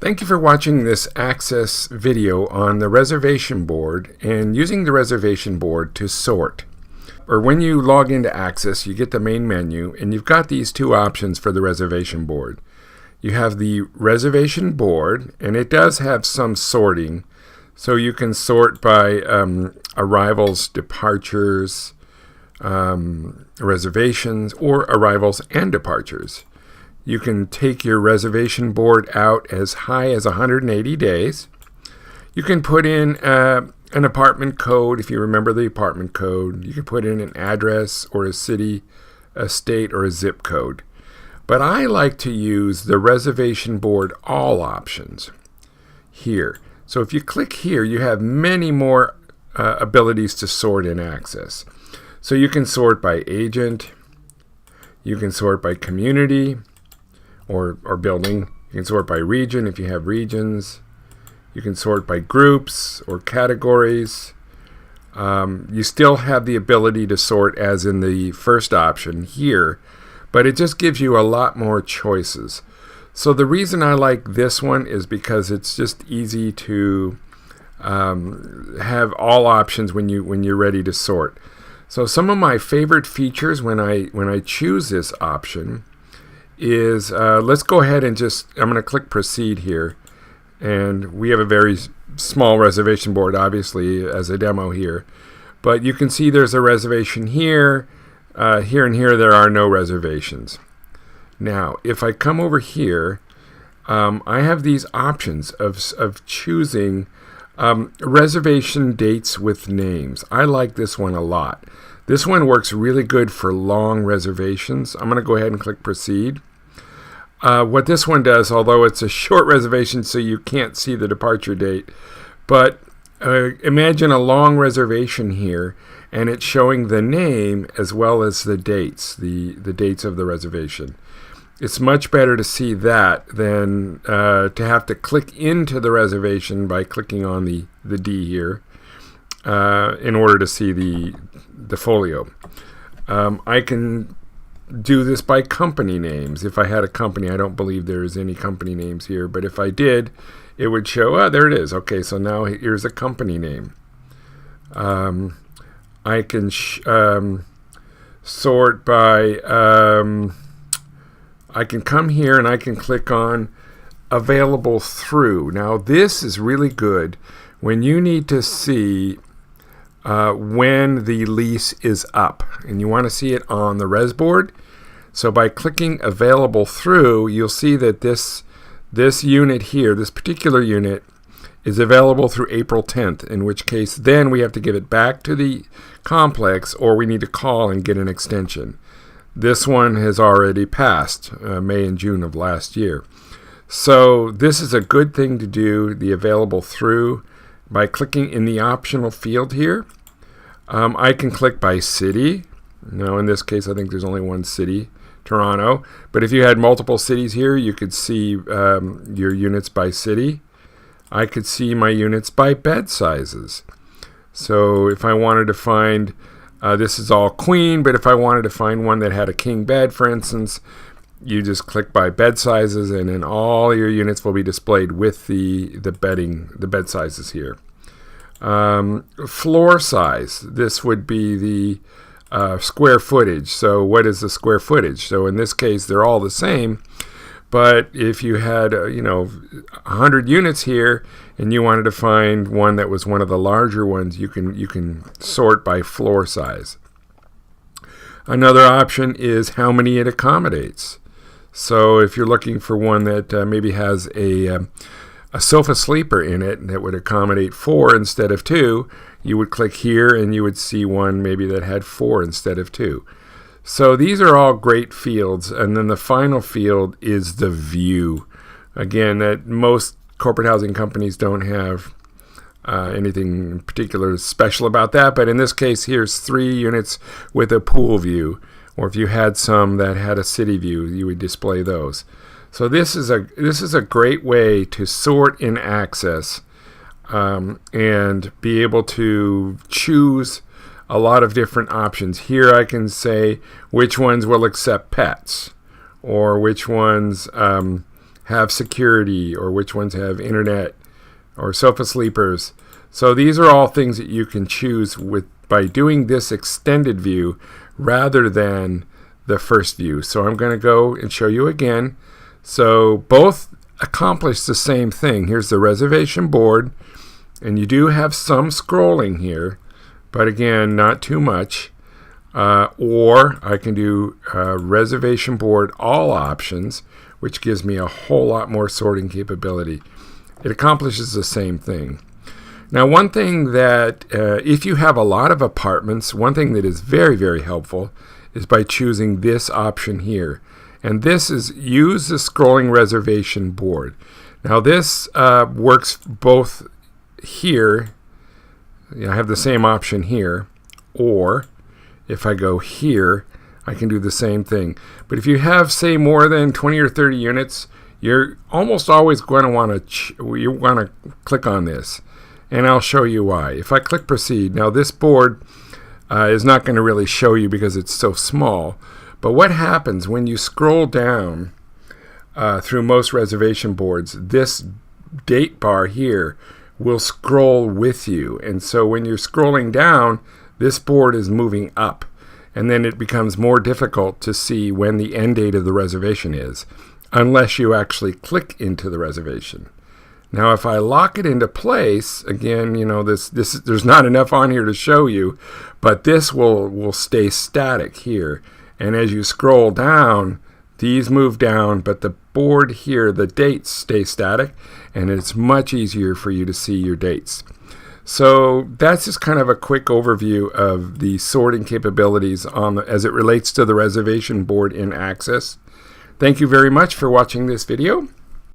Thank you for watching this Aaxsys video on the reservation board and using the reservation board to sort. Or when you log into Aaxsys, you get the main menu and you've got these two options for the reservation board. You have the reservation board, and it does have some sorting. So you can sort by arrivals, departures, reservations, or arrivals and departures. You can take your reservation board out as high as 180 days. You can put in an apartment code, if you remember the apartment code. You can put in an address or a city, a state, or a zip code. But I like to use the reservation board all options here. So if you click here, you have many more abilities to sort in Aaxsys. So you can sort by agent, you can sort by community, or building. You can sort by region if you have regions. You can sort by groups or categories. You still have the ability to sort as in the first option here, but it just gives you a lot more choices. So the reason I like this one is because it's just easy to have all options when you're ready to sort. So some of my favorite features when I choose this option is, let's go ahead and I'm going to click proceed here, and we have a very small reservation board obviously as a demo here, but you can see there's a reservation here, here and here there are no reservations. Now if I come over here, I have these options of choosing reservation dates with names. I like this one a lot. This one works really good for long reservations. I'm going to go ahead and click proceed. What this one does, although it's a short reservation so you can't see the departure date, but imagine a long reservation here and it's showing the name as well as the dates, the dates of the reservation. It's much better to see that than to have to click into the reservation by clicking on the D here in order to see the folio. I can do this by company names. If I had a company, I don't believe there's any company names here, but if I did, it would show, oh, there it is. Okay, so now here's a company name. I can sort by, I can come here and I can click on available through. Now this is really good when you need to see when the lease is up and you want to see it on the res board. So by clicking available through, you'll see that this unit here, this particular unit, is available through April 10th, in which case then we have to give it back to the complex or we need to call and get an extension. This one has already passed May and June of last year. So this is a good thing to do, the available through, by clicking in the optional field here. I can click by city. Now in this case I think there's only one city, Toronto, but if you had multiple cities here you could see your units by city. I could see my units by bed sizes. So if I wanted to find, this is all queen, but if I wanted to find one that had a king bed, for instance, you just click by bed sizes and then all your units will be displayed with the bed sizes here. Floor size, this would be the square footage. So what is the square footage? So in this case they're all the same, but if you had 100 units here and you wanted to find one that was one of the larger ones, you can sort by floor size. Another option is how many it accommodates. So if you're looking for one that maybe has a sofa sleeper in it that would accommodate 4 instead of 2, you would click here and you would see one maybe that had 4 instead of 2. So these are all great fields, and then the final field is the view. Again, that most corporate housing companies don't have anything particular special about that, but in this case here's 3 units with a pool view, or if you had some that had a city view you would display those. So this is a great way to sort in Aaxsys and be able to choose a lot of different options. Here I can say which ones will accept pets, or which ones have security, or which ones have internet, or sofa sleepers. So these are all things that you can choose by doing this extended view rather than the first view. So I'm going to go and show you again. So both accomplish the same thing. Here's the reservation board, and you do have some scrolling here, but again, not too much. Or I can do reservation board all options, which gives me a whole lot more sorting capability. It accomplishes the same thing. Now, one thing that if you have a lot of apartments, one thing that is very, very helpful is by choosing this option here. And this is use the scrolling reservation board. Now this works both here. I have the same option here, or if I go here, I can do the same thing. But if you have, say, more than 20 or 30 units, you're almost always going to want to click on this, and I'll show you why. If I click proceed, now this board is not going to really show you because it's so small. But what happens when you scroll down through most reservation boards, this date bar here will scroll with you. And so when you're scrolling down, this board is moving up. And then it becomes more difficult to see when the end date of the reservation is, unless you actually click into the reservation. Now, if I lock it into place, again, you know, there's not enough on here to show you, but this will stay static here. And as you scroll down, these move down, but the board here, the dates stay static, and it's much easier for you to see your dates. So that's just kind of a quick overview of the sorting capabilities as it relates to the reservation board in Aaxsys. Thank you very much for watching this video.